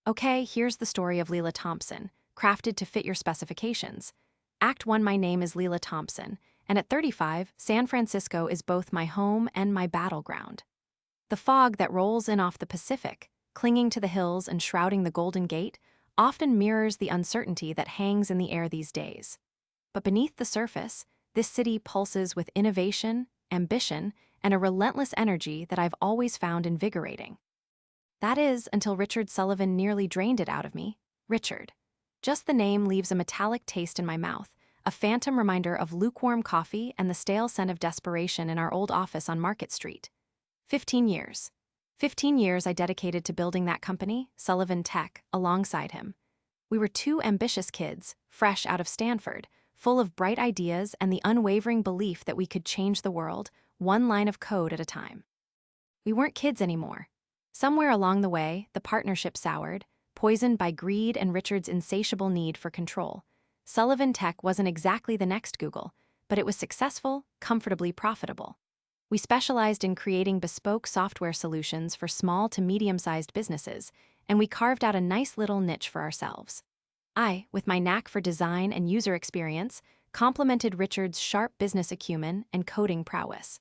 Okay, here's the story of Lila Thompson, crafted to fit your specifications. Act 1. My name is Lila Thompson, and at 35, San Francisco is both my home and my battleground. The fog that rolls in off the Pacific, clinging to the hills and shrouding the Golden Gate, often mirrors the uncertainty that hangs in the air these days. But beneath the surface, this city pulses with innovation, ambition, and a relentless energy that I've always found invigorating. That is, until Richard Sullivan nearly drained it out of me. Richard. Just the name leaves a metallic taste in my mouth, a phantom reminder of lukewarm coffee and the stale scent of desperation in our old office on Market Street. 15 years. 15 years I dedicated to building that company, Sullivan Tech, alongside him. We were two ambitious kids, fresh out of Stanford, full of bright ideas and the unwavering belief that we could change the world, one line of code at a time. We weren't kids anymore. Somewhere along the way, the partnership soured, poisoned by greed and Richard's insatiable need for control. Sullivan Tech wasn't exactly the next Google, but it was successful, comfortably profitable. We specialized in creating bespoke software solutions for small to medium-sized businesses, and we carved out a nice little niche for ourselves. I, with my knack for design and user experience, complemented Richard's sharp business acumen and coding prowess.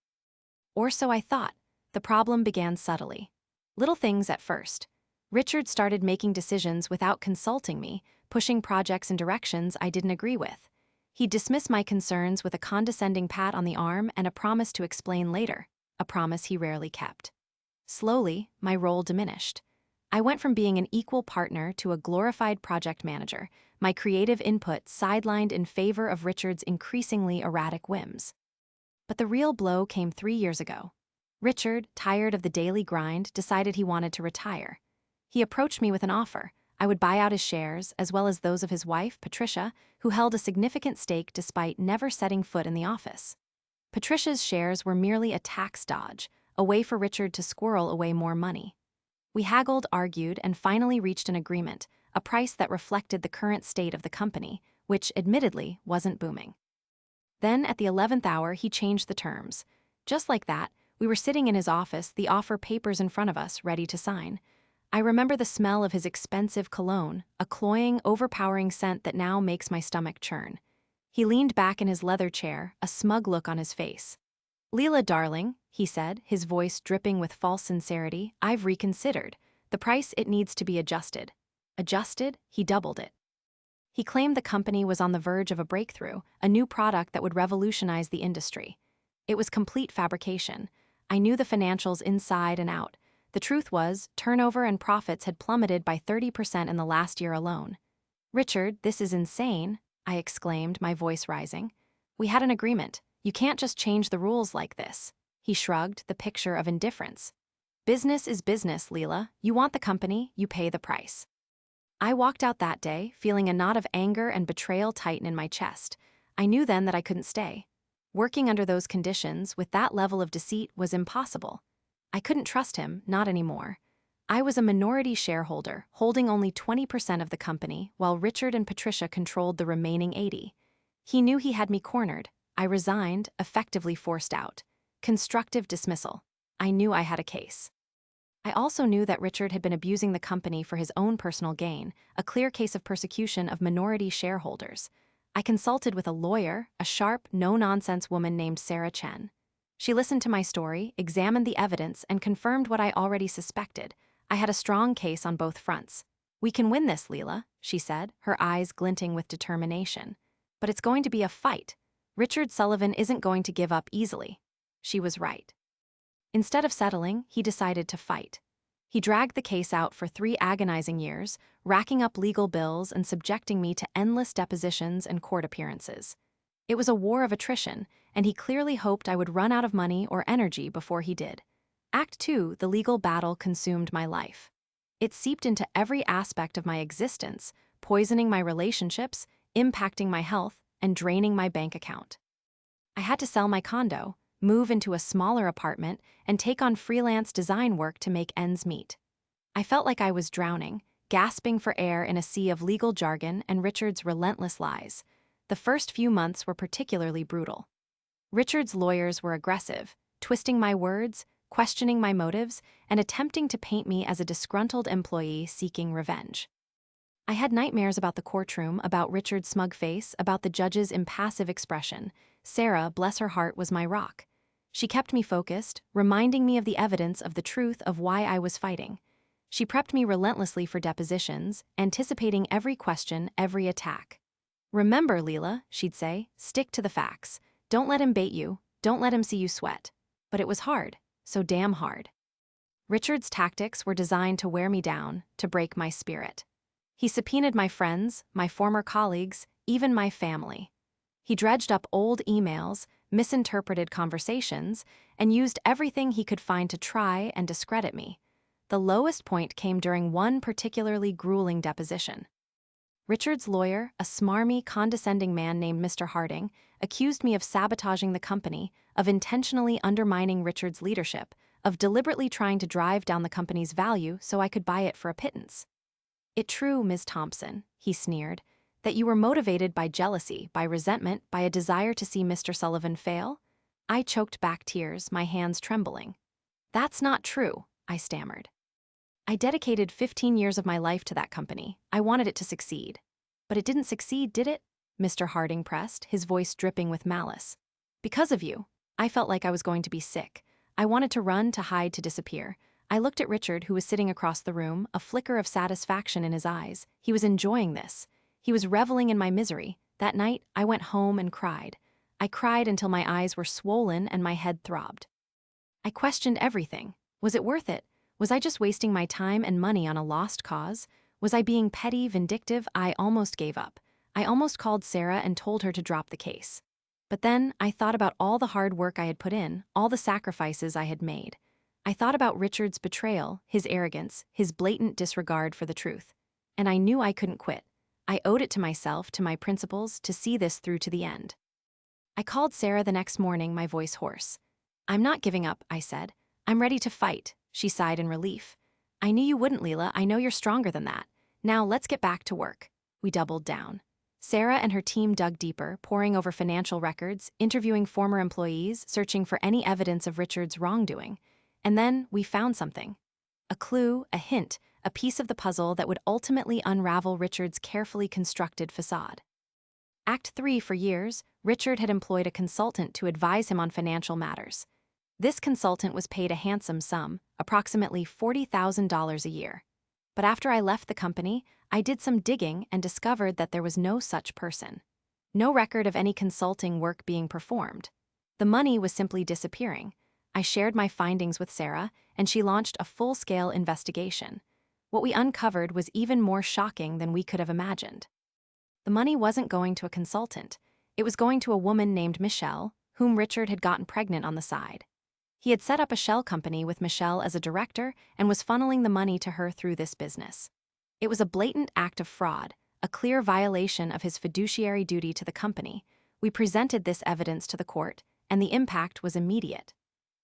Or so I thought. The problem began subtly. Little things at first. Richard started making decisions without consulting me, pushing projects in directions I didn't agree with. He'd dismiss my concerns with a condescending pat on the arm and a promise to explain later, a promise he rarely kept. Slowly, my role diminished. I went from being an equal partner to a glorified project manager, my creative input sidelined in favor of Richard's increasingly erratic whims. But the real blow came 3 years ago. Richard, tired of the daily grind, decided he wanted to retire. He approached me with an offer. I would buy out his shares, as well as those of his wife, Patricia, who held a significant stake despite never setting foot in the office. Patricia's shares were merely a tax dodge, a way for Richard to squirrel away more money. We haggled, argued, and finally reached an agreement, a price that reflected the current state of the company, which, admittedly, wasn't booming. Then, at the 11th hour, he changed the terms. Just like that, we were sitting in his office, the offer papers in front of us, ready to sign. I remember the smell of his expensive cologne, a cloying, overpowering scent that now makes my stomach churn. He leaned back in his leather chair, a smug look on his face. "Lila, darling," he said, his voice dripping with false sincerity, "I've reconsidered. The price, it needs to be adjusted." Adjusted? He doubled it. He claimed the company was on the verge of a breakthrough, a new product that would revolutionize the industry. It was complete fabrication. I knew the financials inside and out. The truth was, turnover and profits had plummeted by 30% in the last year alone. "Richard, this is insane," I exclaimed, my voice rising. "We had an agreement. You can't just change the rules like this." He shrugged, the picture of indifference. "Business is business, Lila. You want the company, you pay the price." I walked out that day, feeling a knot of anger and betrayal tighten in my chest. I knew then that I couldn't stay. Working under those conditions, with that level of deceit, was impossible. I couldn't trust him, not anymore. I was a minority shareholder, holding only 20% of the company, while Richard and Patricia controlled the remaining 80%. He knew he had me cornered. I resigned, effectively forced out. Constructive dismissal. I knew I had a case. I also knew that Richard had been abusing the company for his own personal gain, a clear case of persecution of minority shareholders. I consulted with a lawyer, a sharp, no-nonsense woman named Chen. She listened to my story, examined the evidence, and confirmed what I already suspected. I had a strong case on both fronts. "We can win this, Lila," she said, her eyes glinting with determination. "But it's going to be a fight. Richard Sullivan isn't going to give up easily." She was right. Instead of settling, he decided to fight. He dragged the case out for 3 agonizing years, racking up legal bills and subjecting me to endless depositions and court appearances. It was a war of attrition, and he clearly hoped I would run out of money or energy before he did. Act 2, the legal battle consumed my life. It seeped into every aspect of my existence, poisoning my relationships, impacting my health, and draining my bank account. I had to sell my condo, move into a smaller apartment, and take on freelance design work to make ends meet. I felt like I was drowning, gasping for air in a sea of legal jargon and Richard's relentless lies. The first few months were particularly brutal. Richard's lawyers were aggressive, twisting my words, questioning my motives and attempting to paint me as a disgruntled employee seeking revenge. I had nightmares about the courtroom, about Richard's smug face, about the judge's impassive expression. Sarah, bless her heart, was my rock. She kept me focused, reminding me of the evidence of the truth of why I was fighting. She prepped me relentlessly for depositions, anticipating every question, every attack. "Remember, Lila," she'd say, "stick to the facts. Don't let him bait you, don't let him see you sweat." But it was hard, so damn hard. Richard's tactics were designed to wear me down, to break my spirit. He subpoenaed my friends, my former colleagues, even my family. He dredged up old emails, misinterpreted conversations, and used everything he could find to try and discredit me. The lowest point came during one particularly grueling deposition. Richard's lawyer, a smarmy, condescending man named Mr. Harding, accused me of sabotaging the company, of intentionally undermining Richard's leadership, of deliberately trying to drive down the company's value so I could buy it for a pittance. "It true, Ms. Thompson," he sneered, "that you were motivated by jealousy, by resentment, by a desire to see Mr. Sullivan fail?" I choked back tears, my hands trembling. "That's not true," I stammered. "I dedicated 15 years of my life to that company. I wanted it to succeed." "But it didn't succeed, did it?" Mr. Harding pressed, his voice dripping with malice. "Because of you. I felt like I was going to be sick. I wanted to run, to hide, to disappear." I looked at Richard, who was sitting across the room, a flicker of satisfaction in his eyes. He was enjoying this. He was reveling in my misery. That night, I went home and cried. I cried until my eyes were swollen and my head throbbed. I questioned everything. Was it worth it? Was I just wasting my time and money on a lost cause? Was I being petty, vindictive? I almost gave up. I almost called Sarah and told her to drop the case. But then I thought about all the hard work I had put in, all the sacrifices I had made. I thought about Richard's betrayal, his arrogance, his blatant disregard for the truth. And I knew I couldn't quit. I owed it to myself, to my principles, to see this through to the end. I called Sarah the next morning, my voice hoarse. "I'm not giving up," I said. "I'm ready to fight." She sighed in relief. "I knew you wouldn't, Lila. I know you're stronger than that. Now let's get back to work." We doubled down. Sarah and her team dug deeper, poring over financial records, interviewing former employees, searching for any evidence of Richard's wrongdoing. And then we found something. A clue, a hint, a piece of the puzzle that would ultimately unravel Richard's carefully constructed facade. Act 3. For years, Richard had employed a consultant to advise him on financial matters. This consultant was paid a handsome sum, approximately $40,000 a year. But after I left the company, I did some digging and discovered that there was no such person. No record of any consulting work being performed. The money was simply disappearing. I shared my findings with Sarah, and she launched a full-scale investigation. What we uncovered was even more shocking than we could have imagined. The money wasn't going to a consultant. It was going to a woman named Michelle, whom Richard had gotten pregnant on the side. He had set up a shell company with Michelle as a director and was funneling the money to her through this business. It was a blatant act of fraud, a clear violation of his fiduciary duty to the company. We presented this evidence to the court, and the impact was immediate.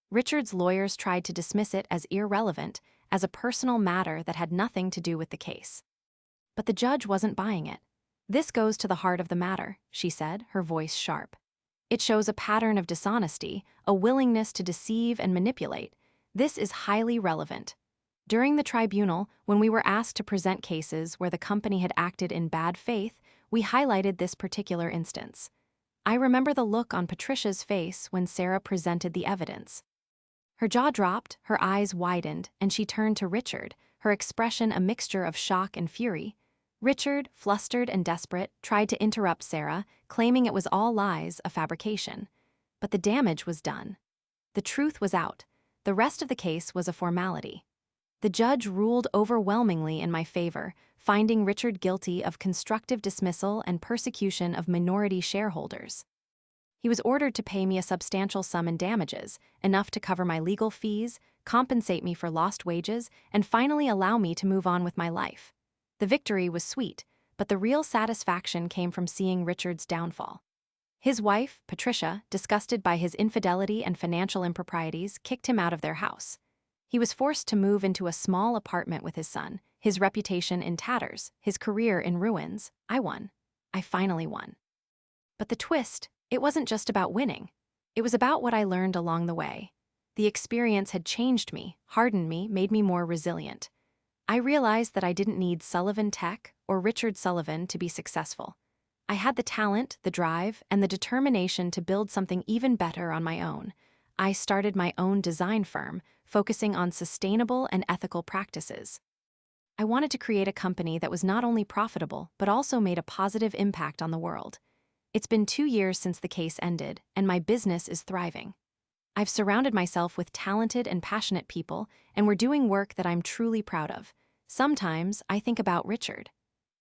Richard's lawyers tried to dismiss it as irrelevant, as a personal matter that had nothing to do with the case. But the judge wasn't buying it. "This goes to the heart of the matter," she said, her voice sharp. "It shows a pattern of dishonesty, a willingness to deceive and manipulate. This is highly relevant." During the tribunal, when we were asked to present cases where the company had acted in bad faith, we highlighted this particular instance. I remember the look on Patricia's face when Sarah presented the evidence. Her jaw dropped, her eyes widened, and she turned to Richard, her expression a mixture of shock and fury. Richard, flustered and desperate, tried to interrupt Sarah, claiming it was all lies, a fabrication. But the damage was done. The truth was out. The rest of the case was a formality. The judge ruled overwhelmingly in my favor, finding Richard guilty of constructive dismissal and persecution of minority shareholders. He was ordered to pay me a substantial sum in damages, enough to cover my legal fees, compensate me for lost wages, and finally allow me to move on with my life. The victory was sweet, but the real satisfaction came from seeing Richard's downfall. His wife, Patricia, disgusted by his infidelity and financial improprieties, kicked him out of their house. He was forced to move into a small apartment with his son, his reputation in tatters, his career in ruins. I won. I finally won. But the twist, it wasn't just about winning. It was about what I learned along the way. The experience had changed me, hardened me, made me more resilient. I realized that I didn't need Sullivan Tech or Richard Sullivan to be successful. I had the talent, the drive, and the determination to build something even better on my own. I started my own design firm, focusing on sustainable and ethical practices. I wanted to create a company that was not only profitable, but also made a positive impact on the world. It's been 2 years since the case ended, and my business is thriving. I've surrounded myself with talented and passionate people, and we're doing work that I'm truly proud of. Sometimes I think about Richard.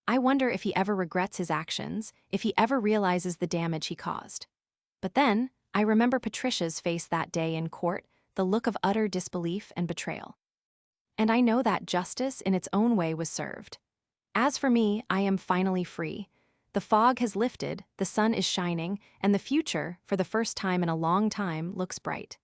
I wonder if he ever regrets his actions, if he ever realizes the damage he caused. But then, I remember Patricia's face that day in court, the look of utter disbelief and betrayal. And I know that justice in its own way was served. As for me, I am finally free. The fog has lifted, the sun is shining, and the future, for the first time in a long time, looks bright.